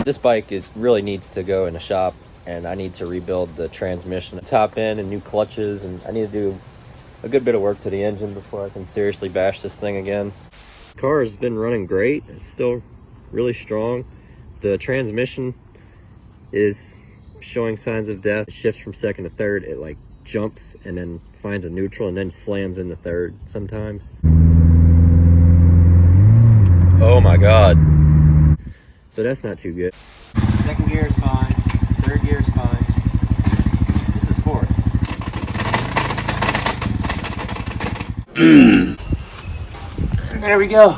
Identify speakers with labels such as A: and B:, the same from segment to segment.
A: This bike really needs to go in a shop, and I need to rebuild the transmission, top end, and new clutches, and I need to do a good bit of work to the engine before I can seriously bash this thing again. The car has been running great. It's still really strong. The transmission is showing signs of death. It shifts from second to third. It like jumps and then finds a neutral and then slams into third sometimes. Oh my God. So that's not too good. Second gear is fine. Third gear is fine. This is fourth. There we go.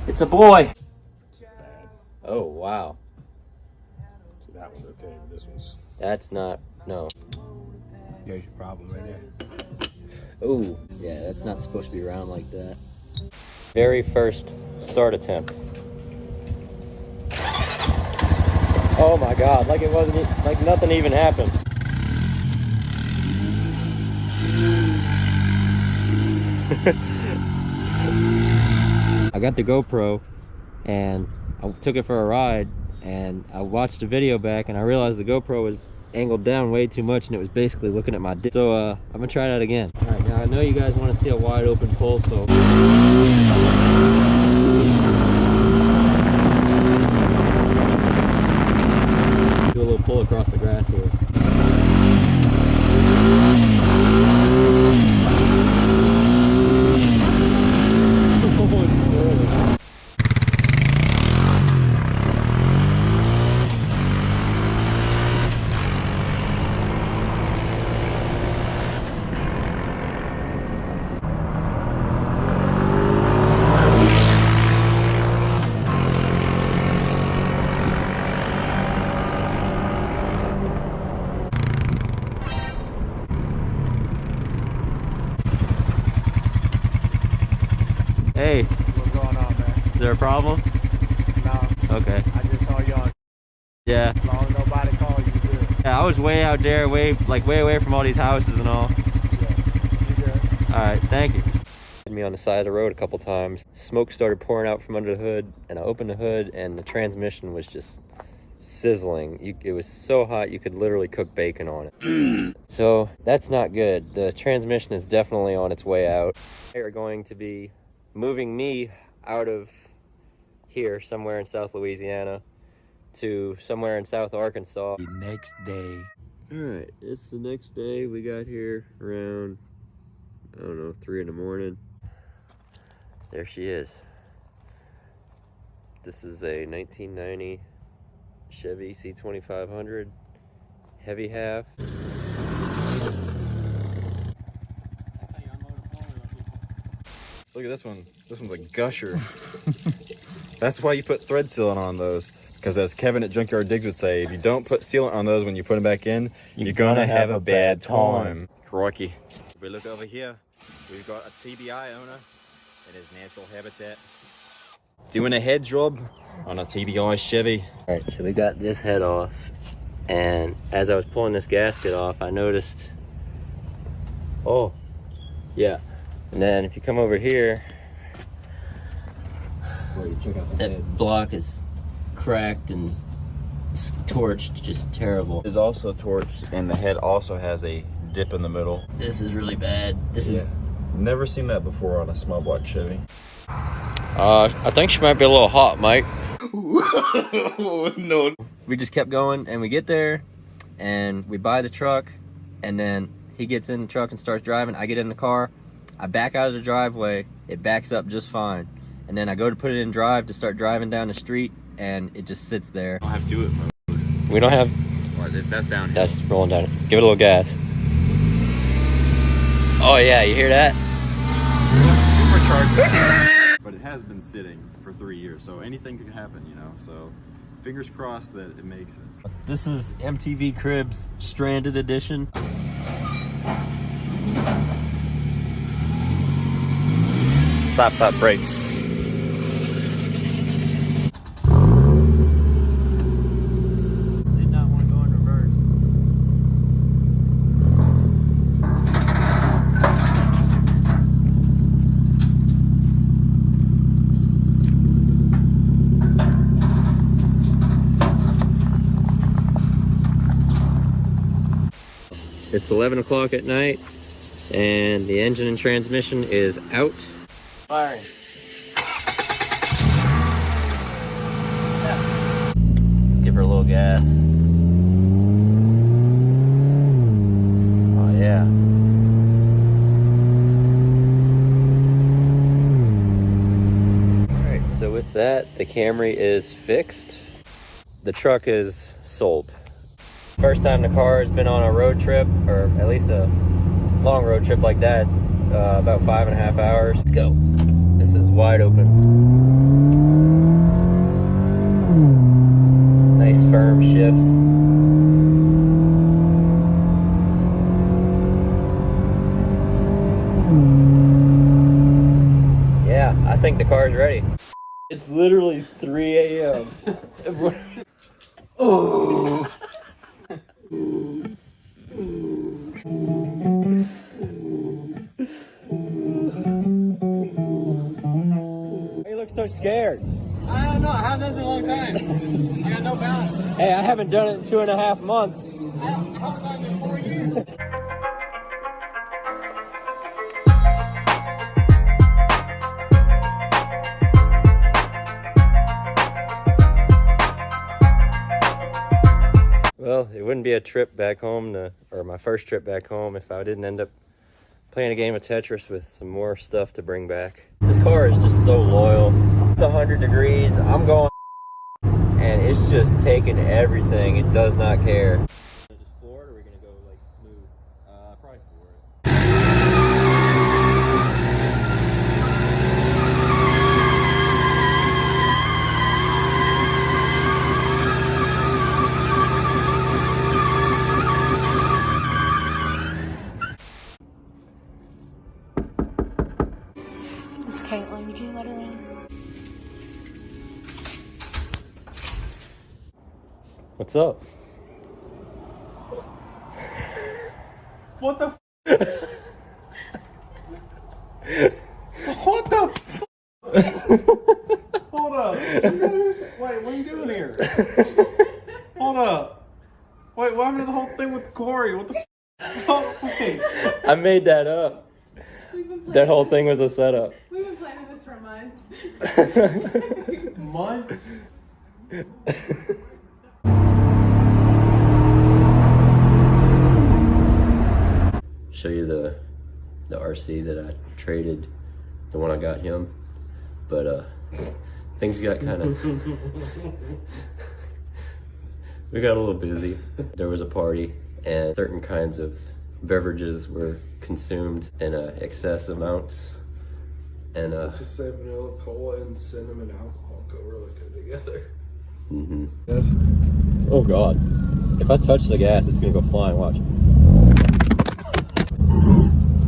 A: It's a boy. Oh, wow.
B: So that was okay, but this was...
A: That's not, no.
B: There's your problem right there.
A: Oh, yeah, that's not supposed to be around like that. Very first start attempt. Oh my God, like it wasn't, like nothing even happened. I got the GoPro and I took it for a ride and I watched the video back and I realized the GoPro was angled down way too much and it was basically looking at my dick. So I'm gonna try that again. All right, now I know you guys want to see a wide open pull, so do a little pull across the grass here. Hey.
B: What's going on, man?
A: Is there a problem?
B: No.
A: Okay.
B: I just saw you on.
A: Yeah.
B: As long as nobody called you, good.
A: Yeah, I was way out there, way away from all these houses and all.
B: Yeah. You good.
A: Alright, thank you. Hit me on the side of the road a couple times. Smoke started pouring out from under the hood, and I opened the hood, and the transmission was just sizzling. It was so hot you could literally cook bacon on it. So that's not good. The transmission is definitely on its way out. They are going to be moving me out of here somewhere in South Louisiana to somewhere in South Arkansas.
B: The next day.
A: All right, it's the next day. We got here around, I don't know, 3 in the morning. There she is. This is a 1990 Chevy C2500 heavy half.
C: Look at this one. This one's a gusher. That's why you put thread sealant on those. Because as Kevin at Junkyard Digs would say, if you don't put sealant on those when you put them back in, you're gonna have a bad time. Crikey. If we look over here, we've got a TBI owner in his natural habitat. Doing a head job on a TBI Chevy.
A: All right, so we got this head off. And as I was pulling this gasket off, I noticed, oh, yeah. And then if you come over here, that block is cracked and torched, just terrible.
C: It's also torched, and the head also has a dip in the middle.
A: This is really bad. This is...
C: Never seen that before on a small block Chevy.
A: I think she might be a little hot, Mike.
C: No.
A: We just kept going, and we get there, and we buy the truck, and then he gets in the truck and starts driving. I get in the car. I back out of the driveway, it backs up just fine. And then I go to put it in drive to start driving down the street, and it just sits there.
C: I don't have do it mode.
A: We don't have...
C: Well, that's down here.
A: That's rolling down. Give it a little gas. Oh yeah, you hear that?
C: Supercharged. But it has been sitting for 3 years, so anything could happen, you know? So fingers crossed that it makes it.
A: This is MTV Cribs Stranded Edition. Slap brakes. Did not want to go in reverse. It's 11 o'clock at night, and the engine and transmission is out. Firing. Give her a little gas. Oh yeah. All right, so with that, the Camry is fixed. The truck is sold. First time the car has been on a road trip, or at least a long road trip like that. It's about 5.5 hours. Let's go. This is wide open. Nice firm shifts. Yeah, I think the car's ready. It's literally 3 a.m. Oh. You look so scared.
D: I don't know. I haven't done this in a long time. I got no balance.
A: Hey, I haven't done it in 2.5 months.
D: I haven't done it in 4 years.
A: Well, it wouldn't be a trip back home or my first trip back home if I didn't end up playing a game of Tetris with some more stuff to bring back. This car is just so loyal. It's 100 degrees. I'm going and it's just taking everything. It does not care. Just floor it, or are we gonna go like smooth? Probably floor it.
E: Caitlin, you can let her in.
A: What's up?
B: What the What the Hold up. Wait, what are you doing here? Hold up. Wait, what happened to the whole thing with Corey? What the Oh, wait.
A: I made that up. That whole thing was a setup.
E: We've been planning this for months.
B: Months?
A: Show you the RC that I traded, the one I got him, but things got kind of we got a little busy. There was a party and certain kinds of beverages were consumed in excess amounts, and
F: Let's just say vanilla cola and cinnamon alcohol go really good together.
A: mhm.
F: Yes.
A: Oh god, if I touch the gas it's gonna go flying. Watch.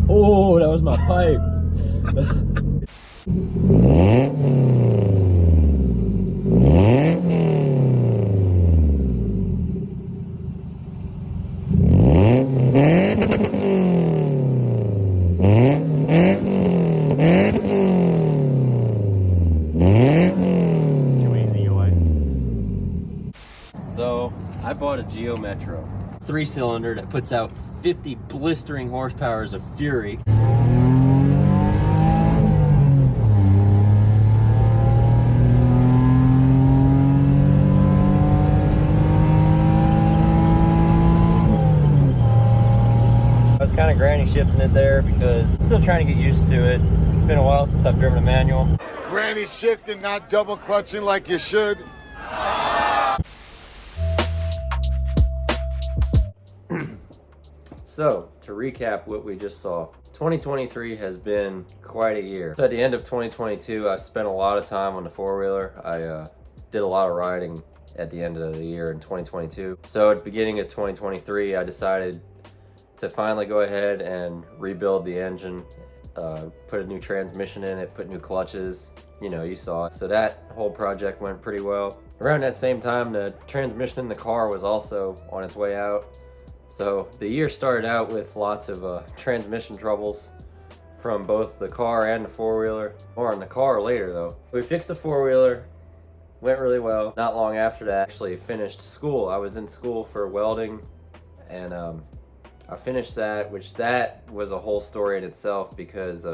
A: Oh, that was my pipe. So I bought a Geo Metro 3-cylinder that puts out 50 blistering horsepowers of fury. I was kind of granny shifting it there because still trying to get used to it. It's been a while since I've driven a manual.
G: Granny shifting, not double clutching like you should.
A: So, to recap what we just saw, 2023 has been quite a year. At the end of 2022, I spent a lot of time on the four-wheeler. I did a lot of riding at the end of the year in 2022. So at the beginning of 2023, I decided to finally go ahead and rebuild the engine, put a new transmission in it, put new clutches, you know, you saw it. So that whole project went pretty well. Around that same time, the transmission in the car was also on its way out. So the year started out with lots of transmission troubles from both the car and the four-wheeler. More on the car later though. We fixed the four-wheeler, went really well. Not long after that, I actually finished school. I was in school for welding and I finished that, which that was a whole story in itself because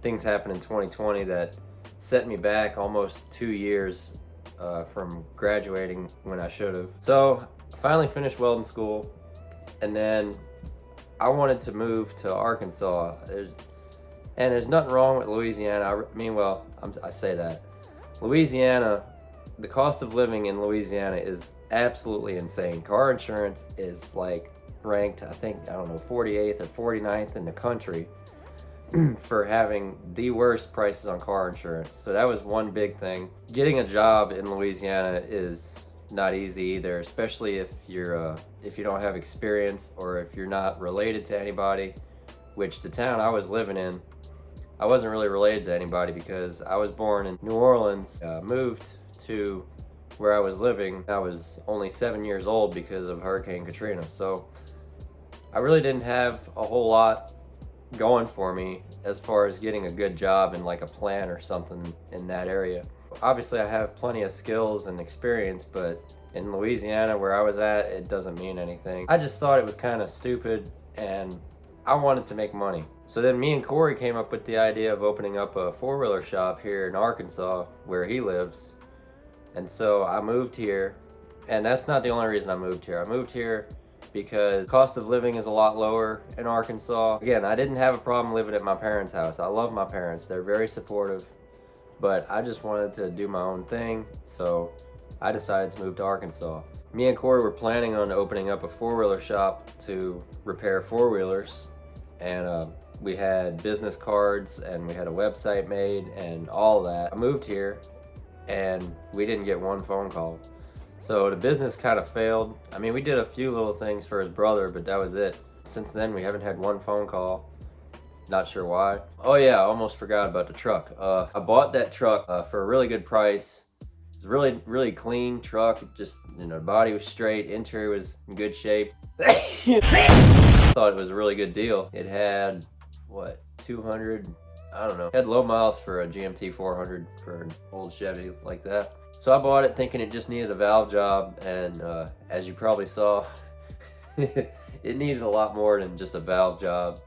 A: things happened in 2020 that set me back almost 2 years from graduating when I should have. So I finally finished welding school, and then I wanted to move to Arkansas. There's nothing wrong with Louisiana. I say that. Louisiana, the cost of living in Louisiana is absolutely insane. Car insurance is like ranked, I don't know, 48th or 49th in the country for having the worst prices on car insurance. So that was one big thing. Getting a job in Louisiana is not easy either, especially if you don't have experience or if you're not related to anybody, which the town I was living in, I wasn't really related to anybody because I was born in New Orleans, moved to where I was living. I was only 7 years old because of Hurricane Katrina. So I really didn't have a whole lot going for me as far as getting a good job in like a plant or something in that area. Obviously I have plenty of skills and experience, but in Louisiana where I was at, it doesn't mean anything. I just thought it was kind of stupid and I wanted to make money. So then me and Corey came up with the idea of opening up a four-wheeler shop here in Arkansas where he lives. And so I moved here, and that's not the only reason I moved here. I moved here because cost of living is a lot lower in Arkansas. Again, I didn't have a problem living at my parents' house. I love my parents, they're very supportive, but I just wanted to do my own thing, so I decided to move to Arkansas. Me and Corey were planning on opening up a four-wheeler shop to repair four-wheelers, and we had business cards and we had a website made and all that. I moved here and we didn't get one phone call. So the business kind of failed. I mean, we did a few little things for his brother, but that was it. Since then, we haven't had one phone call. Not sure why. Oh yeah, I almost forgot about the truck. I bought that truck for a really good price. It's a really, really clean truck. Just, the body was straight, interior was in good shape. Thought it was a really good deal. It had, 200, I don't know. It had low miles for a GMT 400 for an old Chevy like that. So I bought it thinking it just needed a valve job, and as you probably saw, it needed a lot more than just a valve job.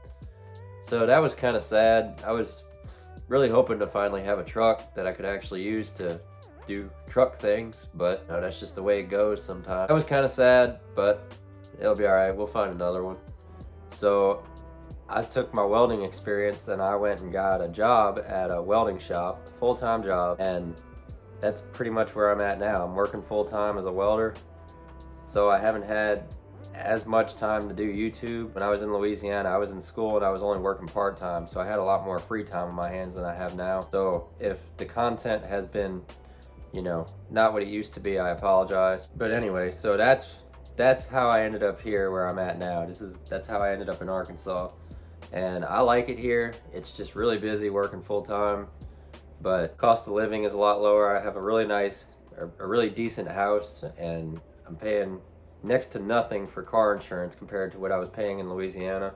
A: So that was kind of sad. I was really hoping to finally have a truck that I could actually use to do truck things, but that's just the way it goes sometimes. That was kind of sad, but it'll be all right. We'll find another one. So I took my welding experience and I went and got a job at a welding shop, a full-time job, and that's pretty much where I'm at now. I'm working full-time as a welder, so I haven't had as much time to do YouTube. When I was in Louisiana, I was in school and I was only working part-time, so I had a lot more free time on my hands than I have now. So if the content has been, not what it used to be, I apologize. But anyway, so that's how I ended up here where I'm at now. That's how I ended up in Arkansas. And I like it here. It's just really busy working full-time, but cost of living is a lot lower. I have a really decent house, and I'm paying next to nothing for car insurance compared to what I was paying in Louisiana.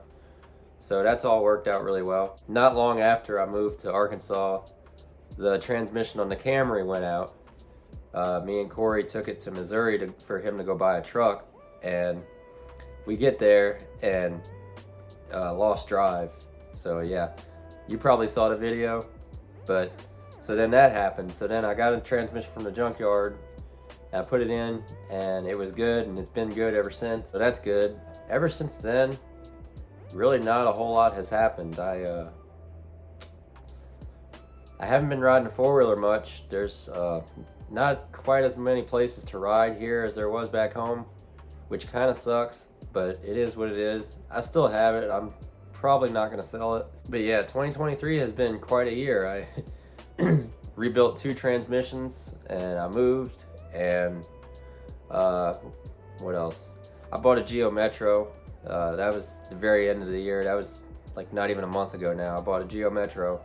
A: So that's all worked out really well. Not long after I moved to Arkansas, the transmission on the Camry went out. Me and Corey took it to Missouri for him to go buy a truck, and we get there and lost drive. So yeah, you probably saw the video, but so then that happened. So then I got a transmission from the junkyard, and I put it in, and it was good, and it's been good ever since. So that's good. Ever since then, really not a whole lot has happened. I haven't been riding a four-wheeler much. There's not quite as many places to ride here as there was back home, which kind of sucks, but it is what it is. I still have it. I'm probably not going to sell it. But yeah, 2023 has been quite a year. I rebuilt 2 transmissions, and I moved, and what else? I bought a Geo Metro. That was the very end of the year. That was like not even a month ago now. I bought a Geo Metro,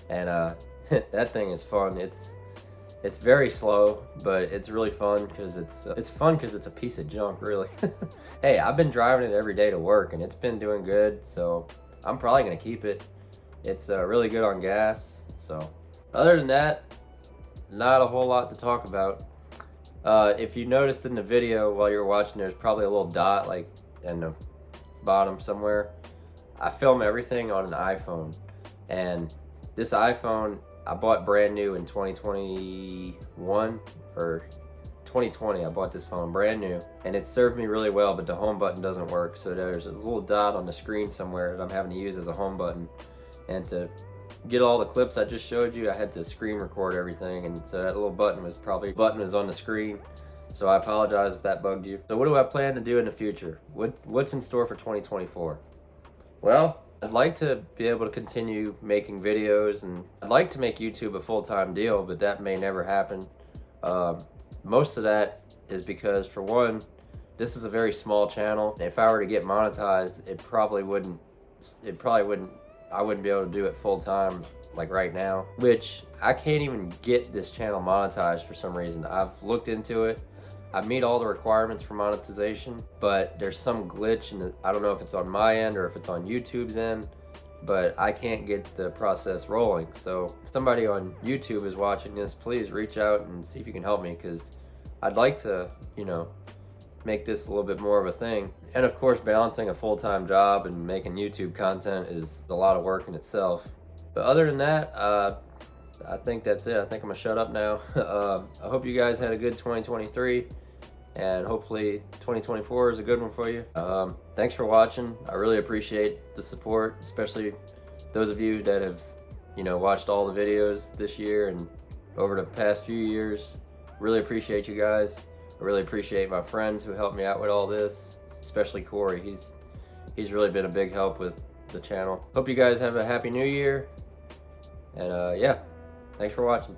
A: and that thing is fun. It's very slow, but it's really fun because it's fun because it's a piece of junk, really. Hey, I've been driving it every day to work, and it's been doing good, so I'm probably gonna keep it. It's really good on gas. So other than that, not a whole lot to talk about. If you noticed in the video while you were watching, there's probably a little dot like in the bottom somewhere. I film everything on an iPhone, and this iPhone I bought brand new in 2021 or 2020. I bought this phone brand new, and it served me really well, but the home button doesn't work. So there's a little dot on the screen somewhere that I'm having to use as a home button. And to get all the clips I just showed you, I had to screen record everything, and so that little button was on the screen. So I apologize if that bugged you. So what do I plan to do in the future? What's in store for 2024? Well, I'd like to be able to continue making videos, and I'd like to make YouTube a full-time deal, but that may never happen. Most of that is because, for one, this is a very small channel. If I were to get monetized, I wouldn't be able to do it full-time like right now, which I can't even get this channel monetized for some reason. I've looked into it. I meet all the requirements for monetization, but there's some glitch, and I don't know if it's on my end or if it's on YouTube's end, but I can't get the process rolling. So if somebody on YouTube is watching this, please reach out and see if you can help me, because I'd like to, make this a little bit more of a thing. And of course, balancing a full-time job and making YouTube content is a lot of work in itself. But other than that, I think that's it. I think I'm gonna shut up now. I hope you guys had a good 2023, and hopefully 2024 is a good one for you. Thanks for watching. I really appreciate the support, especially those of you that have, watched all the videos this year and over the past few years. Really appreciate you guys. I really appreciate my friends who helped me out with all this, especially Corey. He's really been a big help with the channel. Hope you guys have a happy new year. And yeah, thanks for watching.